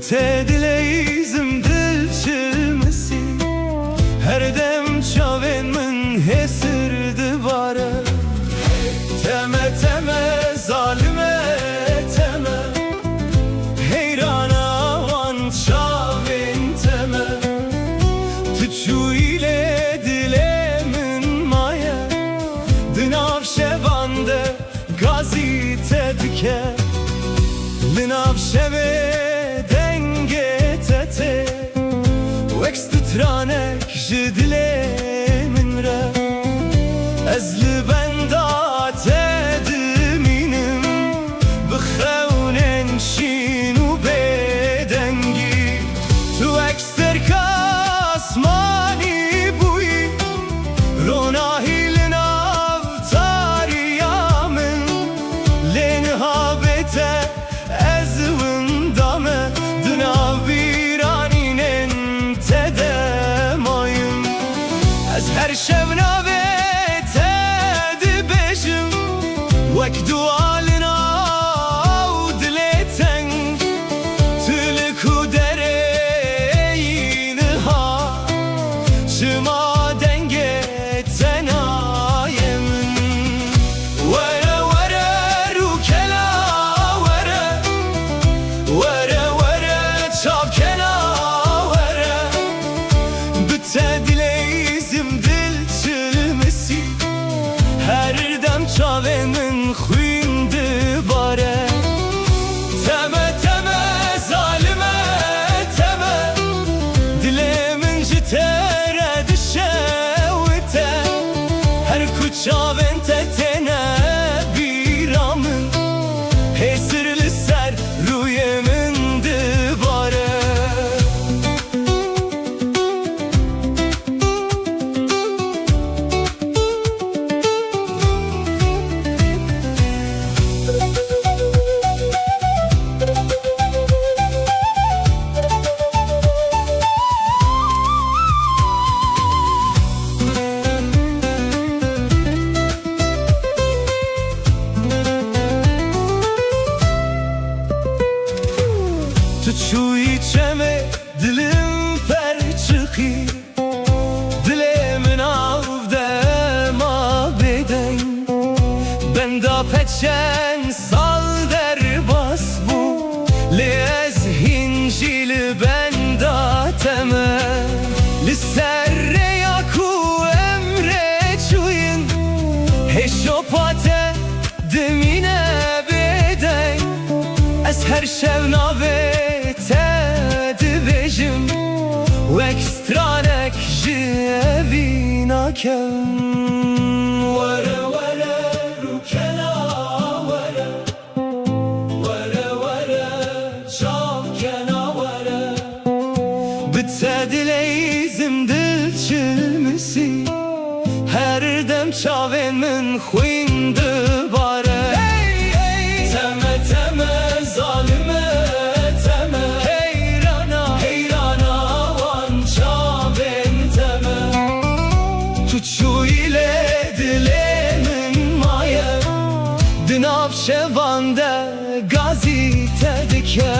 Te dileyizim dil çilmesi, her dem çavên min hêsir dibare. Teme teme zalime teme, heyrana wan çavên teme. Tu çûyîlê dilê min maye, di nav şevan de gazî te dike. Li nav şevê wek stranek ji dilê min re. Ez li benda te dimînim, bi xewnên şîn û bêdengî. Tu wek sterka asmanî bûyî, ronahî li nav tariya min. Lê nihavê te ez winda me, di nav her şev navê te dibêjim, wek dua li nav dilê teng. Tu li ku derê yî niha, çima dengê te nayê min. Were were rûkela were, were were çavkena were. Bi te dileyizim her dem çavên min xwîn dibare. Teme teme zalime teme, dilê min ji te re dişewite. Her ku çavên te têne bîra min, hêsir li ser rûyê min dibare. Tu çûyî çemê dilim per çıxî, dilê min av de ma bêdeng. Benda peçen sal derbas bû, lê ez hîn jî li benda teme. Li ser rêya ku emrê çûyîn, hêşopa te dimîne bêdeng. Ez her şev navê te dibêjim, wek stranek ji evî nakem. Were were rûkela were, were were çavkena were. Bi te dileyizim dil çilmesi, her dem çavên min xwîn dibare. Teme teme zalime teme, heyrana heyrana wan çavên teme. Tu çûyîlê dilê min maye, di nav şevan de gazî te dike.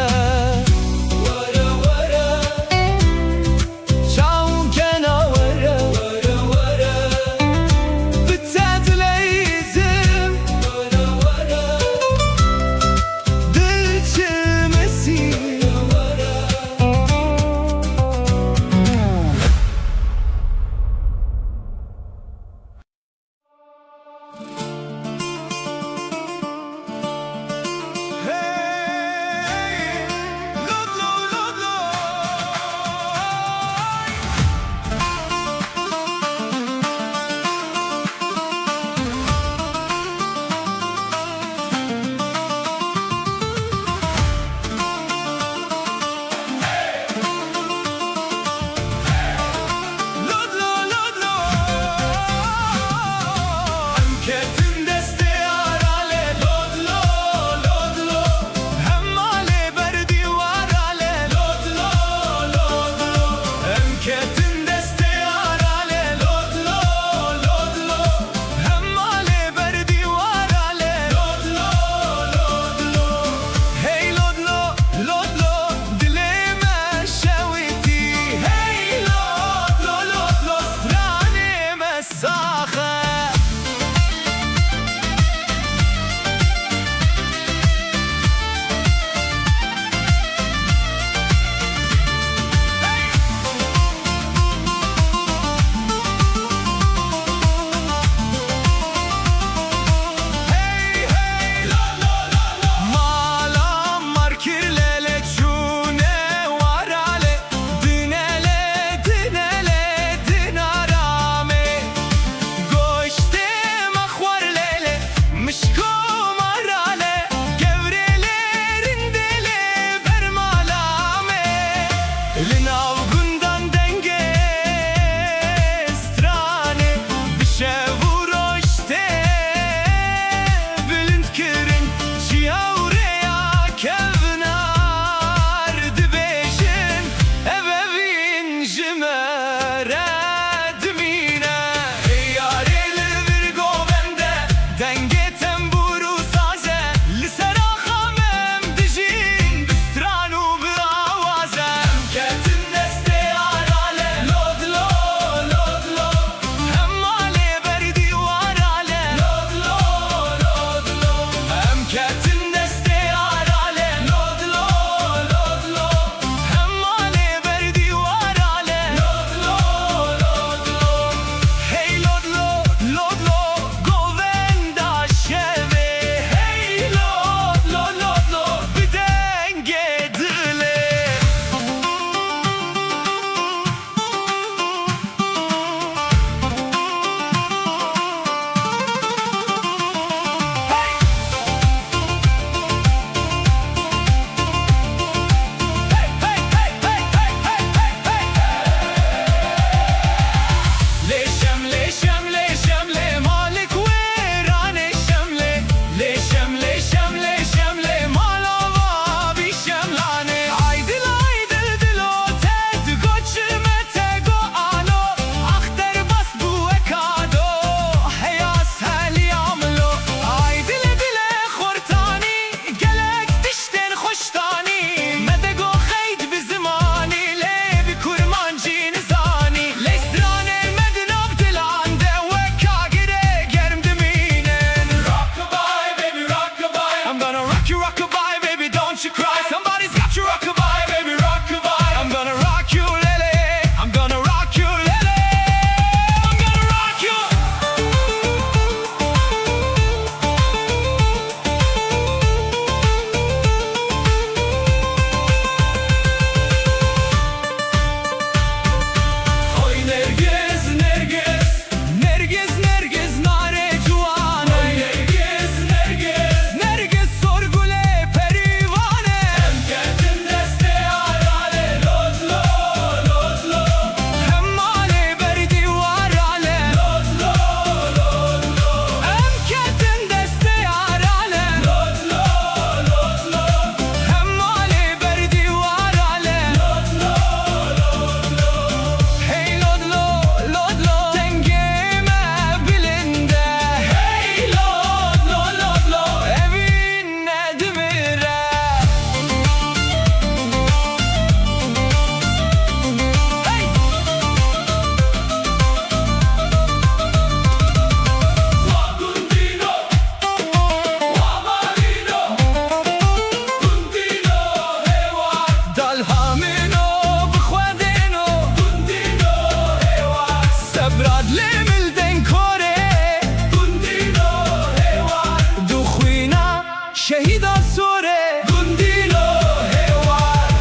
شهيدا سوره گندیلو هوار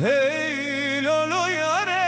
هی لولو یاره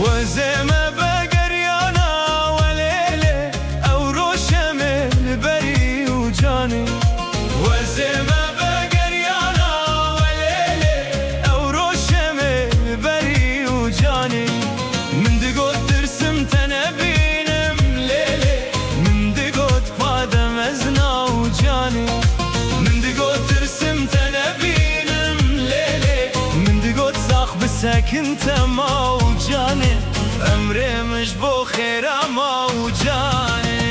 وزمه بگریانا ولیله او روشم البری و جانی وزمه بگریانا ولیله او روشم البری و جانی من دگوت ترسم تنبینم لیله من دگوت پادم از ناو جانی من دگوت ترسم تنبینم لیله من دگوت ساخ بساكن تما وجاني عمري مش بو خير ما وجاني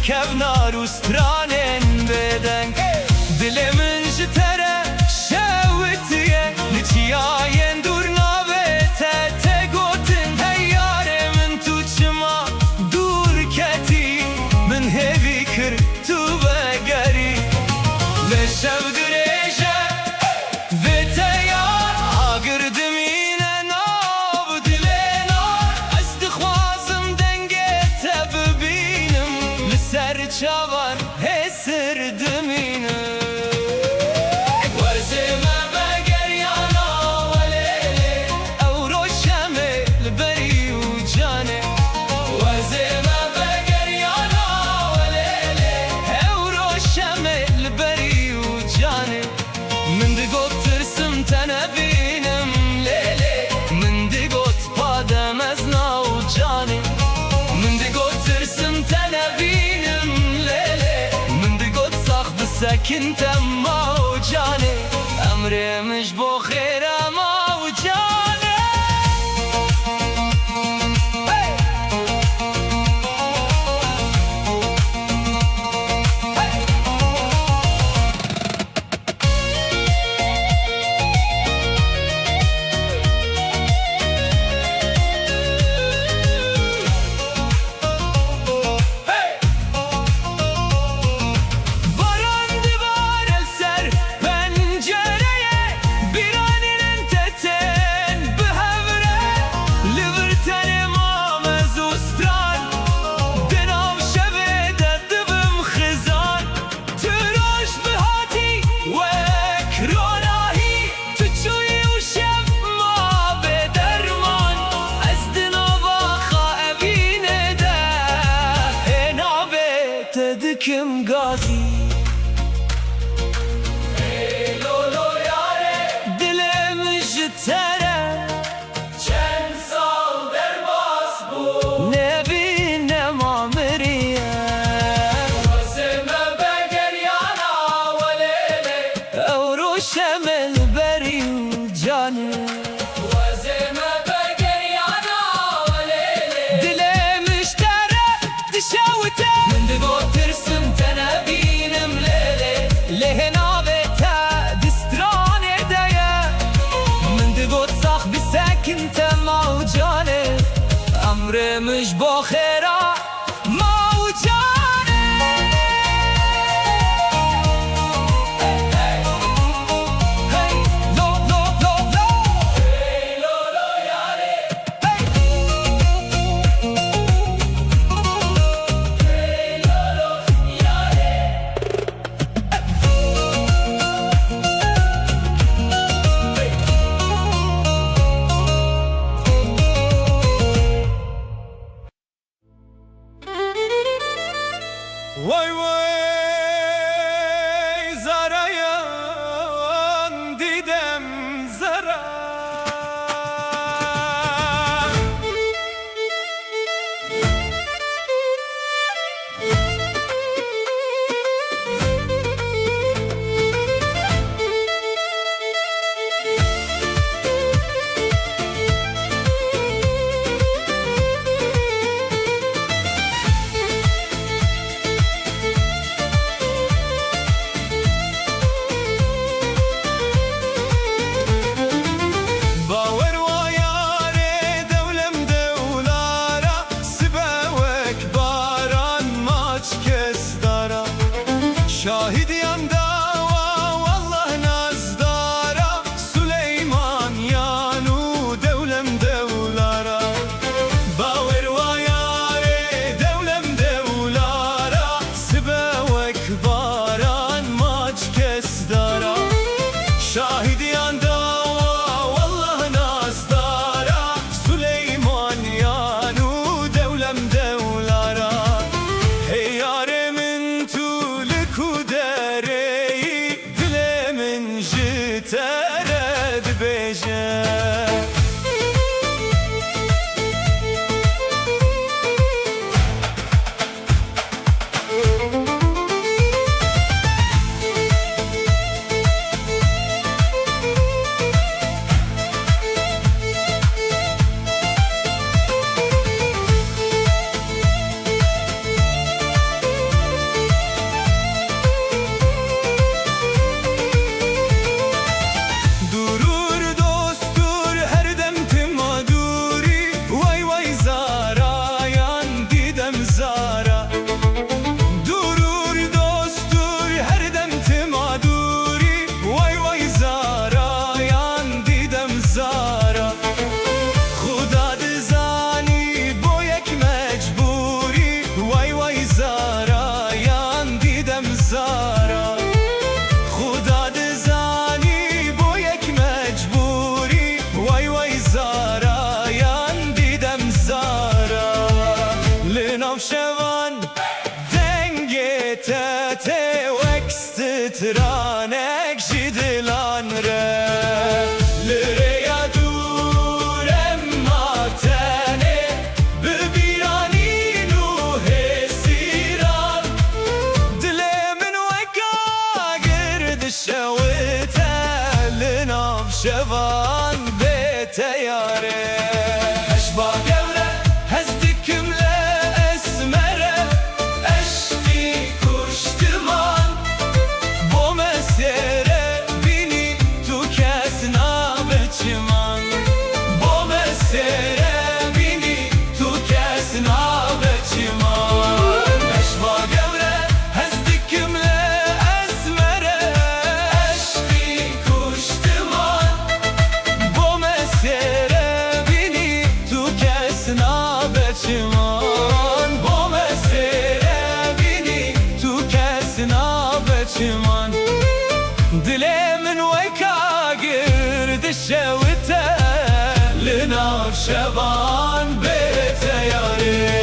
كفنار وسترانين بدن دلي من جتره شوتيه لچياين دور نابته تگوتن هياره من تو چما دور كتي من هيفي كر تو بگري لشو دريجه وتيار آگردم اینه ناب دلینار استخوازم دنگه تببینم سر چاوان هسر دمینه وزمه بگریانا ولیله او روشم البری و جانه وزمه بگریانا ولیله او روشم البری و جانه من دگوت ترسم تنبینم لیله من دگوت پادم از ناو جانه من دگوت ترسم تنبینم ساكن تما وجاني أمري مش بو خير ما وجاني تدكم قاسي لولو ياره دلم جتره چند سال در باس بود نبینم آمریه وزمه بگریانا ولیله او روشم البری و جانه وزمه بگریانا ولیله دلم اشتره دشاوته من دگوت ترسم تنبینه شاهدیان داوا والله نازدارا سليمان يانو دولم دولارا باور وياري دولم دولارا سبا وكباران ماج كسدارا شاهدیان داوا والله نازدارا سليمان يانو دولم دولارا هياري من تولك وداري دل من جترد بيجا شوان دنگی تته وکسترانک جدلان ره لریا دور اما تنه ببیرانی نوه سیران دل من وکا گرد شویته لناف شوان بیته یاره هشبا گوره هزدکم دلي من ويكا قرد الشوته لناف شبان بيته ياري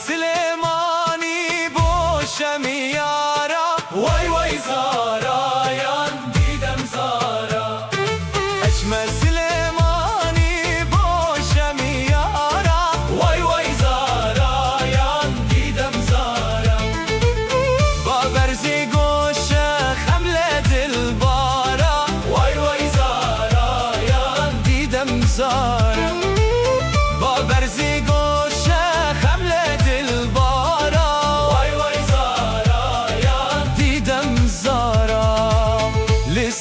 سليماني بوشم يارا واي واي زارا يان ديدم زارا اجمل سليماني بوشم يارا واي واي زارا يان ديدم زارا بابرزي قوشة خملة دلبارا واي واي زارا يان ديدم زارا بابرزي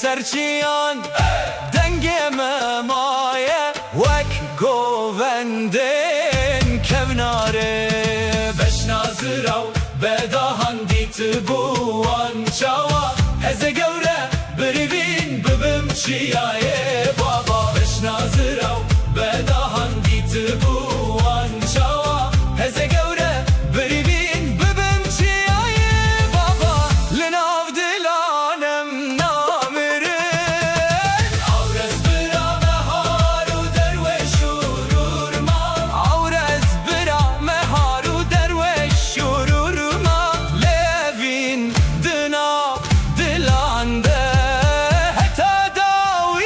سرچیان دنگ ممایه وک گووندین کوناره بشنازراو بداهان دیت بوان چاوا هزه گوره بریوین ببم چیایه بابا بشنازراو بداهان دیت بوان چاوا هزه گوره بریوین ببم چیایه بابا لناف دلانم دنا دلانده حتى داوي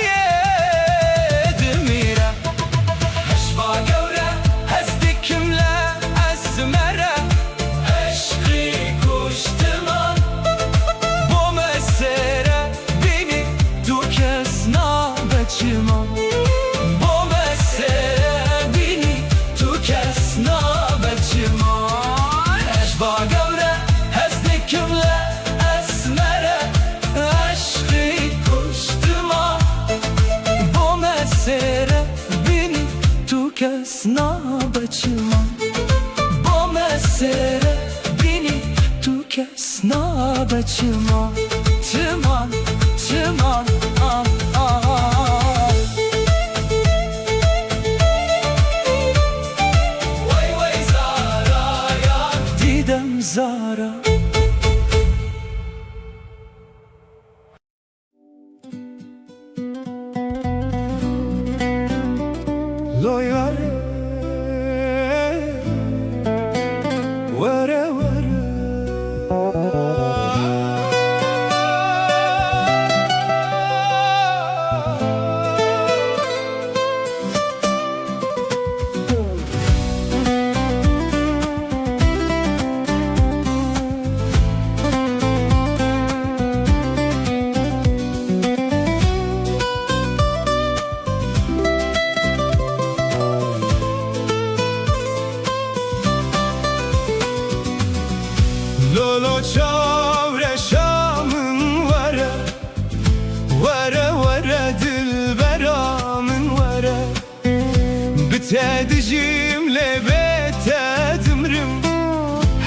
بتدجيم بتدمرم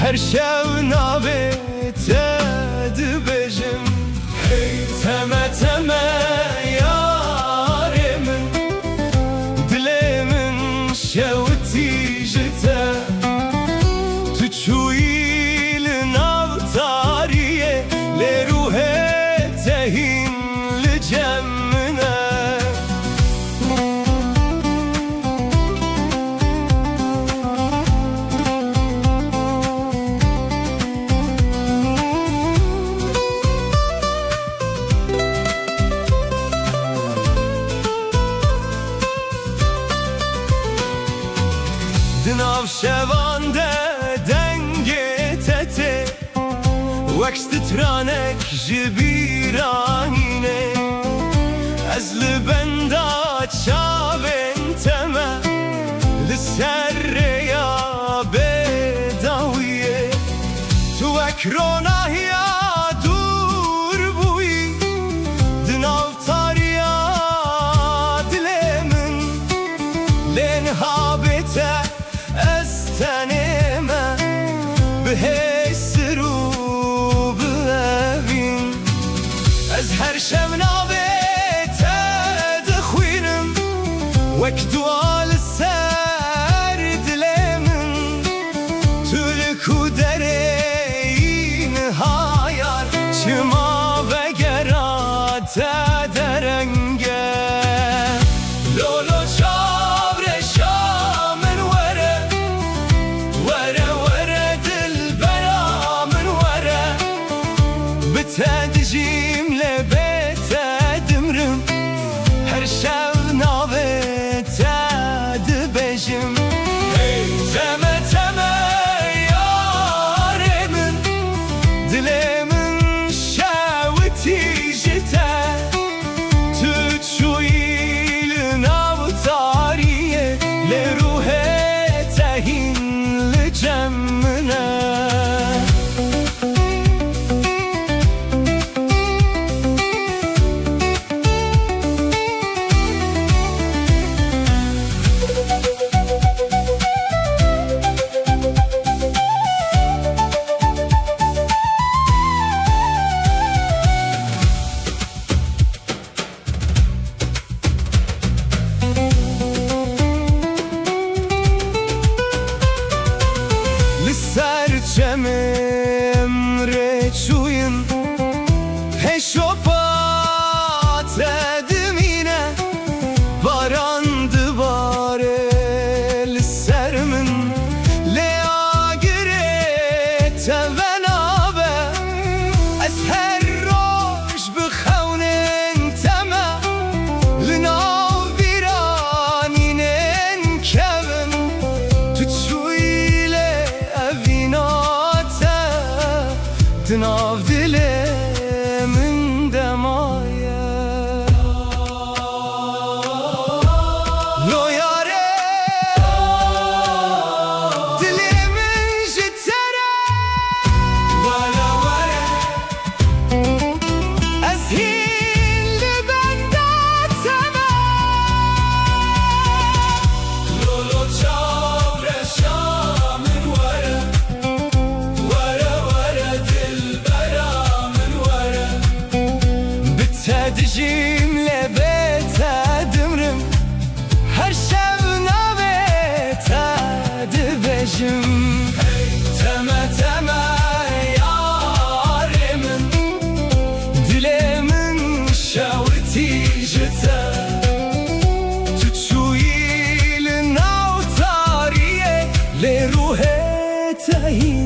her şevna betedibejim Hey Teme teme yaremin Dilemin şevti jite Tüçuyilin avtariye Le ruhe tehin li cemmine Dinav şevande denge tete Vekst tranek jibiranine Ezli benda çaven teme Lisserre ya bedawiye Tu ekrona ya dur buyi Dinav tariya dilemin Len habete استنما بهسرو بأبين أزهر شمنا بتدخوينم وكدوال السرد لمن تلكو درين هايار شما بقرات درنگه لولو شابر شامن وره بتدجيم بتدمرم her şevna betedibejim Hey Teme teme yaremin Dilemin şevti jite Tüçuyilin avtariye Le ruhe tehin li cemmine Serçemim reçuyun Heşopat edimine Barandı barel sermin Lea gire tevenabe Ez her roş bixevnin tema Linav viraninen kevin Tüçuyile evinate Dinav dilemin demaye Lo yare Dilimin jitere Vara vara Ez hilli benda tema Lolo çavre şamın vara Vara vara dilbera min vara بتدجيم بتدمرم her şevna betedibejim Hey teme teme yaremin Dilemin Şevti jite Tüçuyilin avtariye Le ruhe tehin